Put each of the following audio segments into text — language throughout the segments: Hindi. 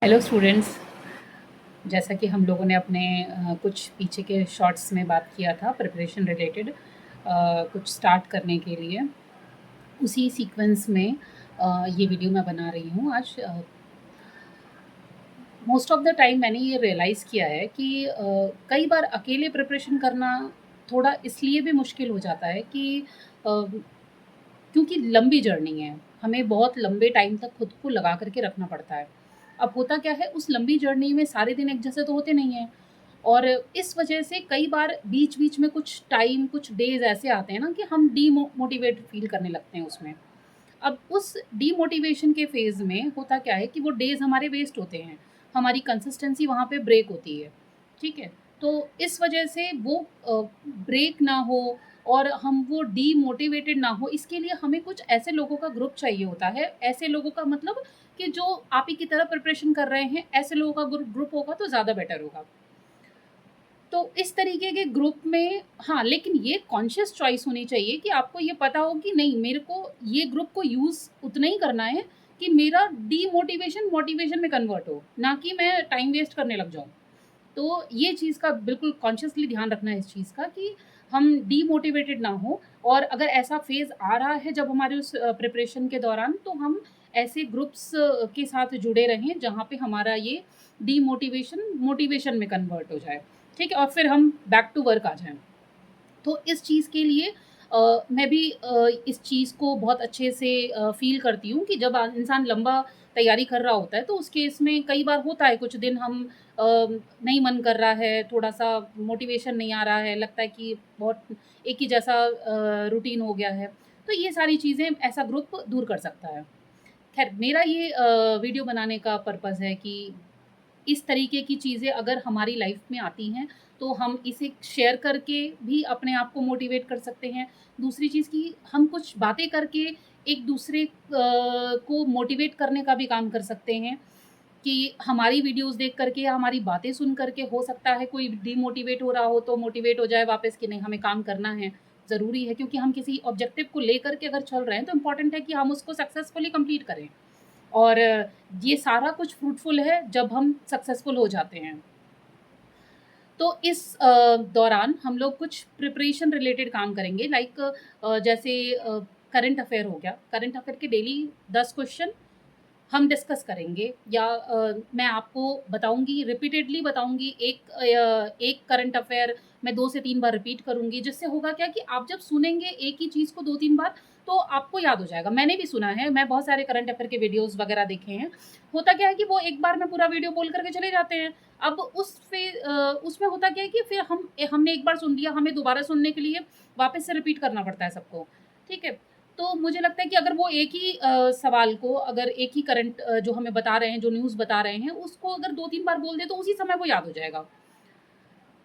Hello students. जैसा कि हम लोगों ने अपने कुछ पीछे के शॉर्ट्स में बात किया था प्रिपरेशन रिलेटेड कुछ स्टार्ट करने के लिए, उसी सीक्वेंस में ये वीडियो मैं बना रही हूँ आज। मोस्ट ऑफ़ द टाइम मैंने ये रियलाइज़ किया है कि कई बार अकेले प्रिपरेशन करना थोड़ा इसलिए भी मुश्किल हो जाता है कि क्योंकि लंबी जर्नी है, हमें बहुत लंबे टाइम तक खुद को लगा कर के रखना पड़ता है। अब होता क्या है, उस लंबी जर्नी में सारे दिन एक जैसे तो होते नहीं हैं, और इस वजह से कई बार बीच-बीच में कुछ टाइम, कुछ डेज़ ऐसे आते हैं ना कि हम मोटिवेट फ़ील करने लगते हैं उसमें। अब उस डीमोटिवेशन के फ़ेज़ में होता क्या है कि वो डेज़ हमारे वेस्ट होते हैं, हमारी कंसिस्टेंसी वहाँ पे ब्रेक होती है, ठीक है? तो इस वजह से वो ब्रेक ना हो और हम वो डीमोटिवेटेड ना हो, इसके लिए हमें कुछ ऐसे लोगों का ग्रुप चाहिए होता है। ऐसे लोगों का मतलब कि जो आप ही की तरह प्रिपरेशन कर रहे हैं, ऐसे लोगों का ग्रुप होगा तो ज़्यादा बेटर होगा। तो इस तरीके के ग्रुप में हाँ, लेकिन ये कॉन्शियस चॉइस होनी चाहिए कि आपको ये पता हो कि नहीं, मेरे को ये ग्रुप को यूज़ उतना ही करना है कि मेरा डीमोटिवेशन मोटिवेशन में कन्वर्ट हो, ना कि मैं टाइम वेस्ट करने लग जाऊँ। तो ये चीज़ का बिल्कुल कॉन्शियसली ध्यान रखना है इस चीज़ का कि हम डीमोटिवेटेड ना हो, और अगर ऐसा फ़ेज़ आ रहा है जब हमारे उस प्रिपरेशन के दौरान, तो हम ऐसे ग्रुप्स के साथ जुड़े रहें जहाँ पे हमारा ये डीमोटिवेशन मोटिवेशन में कन्वर्ट हो जाए, ठीक है? और फिर हम बैक टू वर्क आ जाएँ। तो इस चीज़ के लिए मैं भी इस चीज़ को बहुत अच्छे से फ़ील करती हूँ कि जब इंसान लंबा तैयारी कर रहा होता है, तो उस केस में कई बार होता है कुछ दिन हम नहीं मन कर रहा है, थोड़ा-सा मोटिवेशन नहीं आ रहा है, लगता है कि बहुत एक ही जैसा रूटीन हो गया है। तो ये सारी चीज़ें ऐसा ग्रुप दूर कर सकता है। ख़ैर, मेरा ये वीडियो बनाने का पर्पज़ है कि इस तरीके की चीज़ें अगर हमारी लाइफ में आती हैं, तो हम इसे शेयर करके भी अपने आप को मोटिवेट कर सकते हैं। दूसरी चीज़ कि हम कुछ बातें करके एक-दूसरे को मोटिवेट करने का भी काम कर सकते हैं कि हमारी वीडियोज़ देख कर के या हमारी बातें सुन कर के हो सकता है कोई डिमोटिवेट हो रहा हो, तो मोटिवेट हो जाए वापस कि नहीं, हमें काम करना है, ज़रूरी है, क्योंकि हम किसी ऑब्जेक्टिव को लेकर के अगर चल रहे हैं, तो इम्पोर्टेंट है कि हम उसको सक्सेसफुली कंप्लीट करें। और ये सारा कुछ फ्रूटफुल है जब हम सक्सेसफुल हो जाते हैं। तो इस दौरान हम लोग कुछ प्रिपरेशन रिलेटेड काम करेंगे, लाइक जैसे करंट अफ़ेयर हो गया, करंट अफ़ेयर के डेली 10 क्वेश्चन हम डिस्कस करेंगे, या मैं आपको बताऊँगी, रिपीटेडली बताऊँगी, एक करंट अफ़ेयर मैं 2 से 3 बार रिपीट करूँगी, जिससे होगा क्या कि आप जब सुनेंगे एक ही चीज़ को 2-3 बार, तो आपको याद हो जाएगा। मैंने भी सुना है, मैं बहुत सारे करंट अफ़ेयर के वीडियोज़ वगैरह देखे हैं। होता क्या है कि वो एक बार में पूरा वीडियो बोल कर के चले जाते हैं। अब उसमें होता क्या है कि फिर हमने एक बार सुन लिया, हमें दोबारा सुनने के लिए वापस से रिपीट करना पड़ता है सबको, ठीक है? तो मुझे लगता है कि अगर वो एक ही सवाल को, अगर एक ही करंट जो हमें बता रहे हैं, जो न्यूज़ बता रहे हैं, उसको अगर 2-3 बार बोल दें, तो उसी समय वो याद हो जाएगा।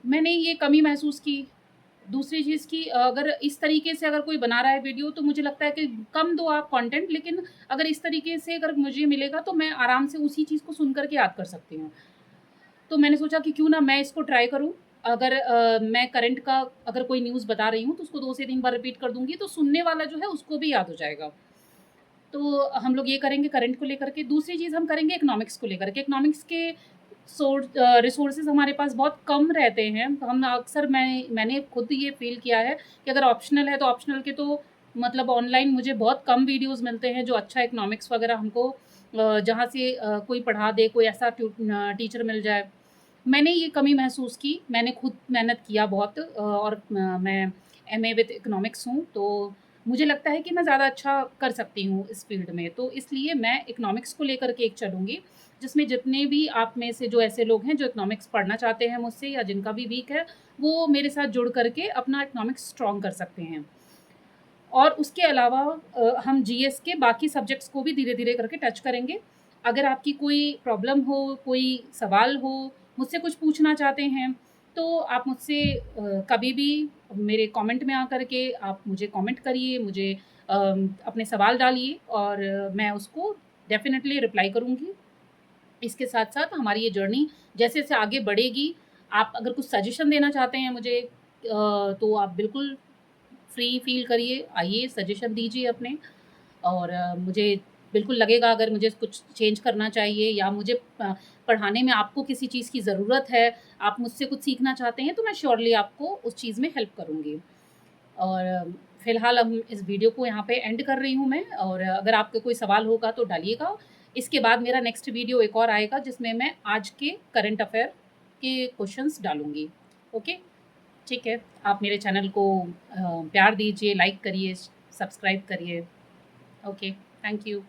मैंने ये कमी महसूस की। दूसरी चीज़ कि अगर इस तरीके से अगर कोई बना रहा है वीडियो, तो मुझे लगता है कि कम दो आप कंटेंट, लेकिन अगर इस तरीके से अगर मुझे मिलेगा, तो मैं आराम से उसी चीज़ को सुन कर के याद कर सकती हूँ। तो मैंने सोचा कि क्यों ना मैं इसको ट्राई करूँ। अगर मैं करंट का अगर कोई न्यूज़ बता रही हूँ, तो उसको 2 से 3 बार रिपीट कर दूँगी, तो सुनने वाला जो है उसको भी याद हो जाएगा। तो हम लोग ये करेंगे करंट को लेकर के। दूसरी चीज़ हम करेंगे इकोनॉमिक्स को लेकर के। इकोनॉमिक्स के रिसोर्सेज़ हमारे पास बहुत कम रहते हैं। हम अक्सर मैंने खुद ये फ़ील किया है कि अगर ऑप्शनल है, तो ऑप्शनल के तो मतलब ऑनलाइन मुझे बहुत कम वीडियोज़ मिलते हैं जो अच्छा इकोनॉमिक्स वगैरह हमको जहाँ से कोई पढ़ा दे, कोई ऐसा टीचर मिल जाए। मैंने ये कमी महसूस की, मैंने खुद मेहनत किया बहुत, और मैं एमए विद इकोनॉमिक्स हूँ, तो मुझे लगता है कि मैं ज़्यादा अच्छा कर सकती हूँ इस फ़ील्ड में। तो इसलिए मैं इकोनॉमिक्स को लेकर के एक चलूँगी, जिसमें जितने भी आप में से जो ऐसे लोग हैं जो इकोनॉमिक्स पढ़ना चाहते हैं मुझसे, या जिनका भी वीक है, वो मेरे साथ जुड़ कर के अपना इकोनॉमिक्स स्ट्रॉन्ग कर सकते हैं। और उसके अलावा हम जीएस के बाकी सब्जेक्ट्स को भी धीरे-धीरे करके टच करेंगे। अगर आपकी कोई प्रॉब्लम हो, कोई सवाल हो, मुझसे कुछ पूछना चाहते हैं, तो आप मुझसे कभी भी मेरे कमेंट में आकर के आप मुझे कमेंट करिए, मुझे अपने सवाल डालिए, और मैं उसको डेफ़िनेटली रिप्लाई करूँगी। इसके साथ-साथ हमारी ये जर्नी जैसे-जैसे आगे बढ़ेगी, आप अगर कुछ सजेशन देना चाहते हैं मुझे, तो आप बिल्कुल फ्री फ़ील करिए, आइए सजेशन दीजिए अपने, और मुझे बिल्कुल लगेगा अगर मुझे कुछ चेंज करना चाहिए या मुझे पढ़ाने में आपको किसी चीज़ की ज़रूरत है, आप मुझसे कुछ सीखना चाहते हैं, तो मैं श्योरली आपको उस चीज़ में हेल्प करूँगी। और फ़िलहाल अब इस वीडियो को यहाँ पे एंड कर रही हूँ मैं, और अगर आपके कोई सवाल होगा तो डालिएगा। इसके बाद मेरा नेक्स्ट वीडियो एक और आएगा जिसमें मैं आज के करंट अफ़ेयर के क्वेश्चंस डालूँगी। ओके? ठीक है। आप मेरे चैनल को प्यार दीजिए, लाइक करिए, सब्सक्राइब करिए। Okay, thank you.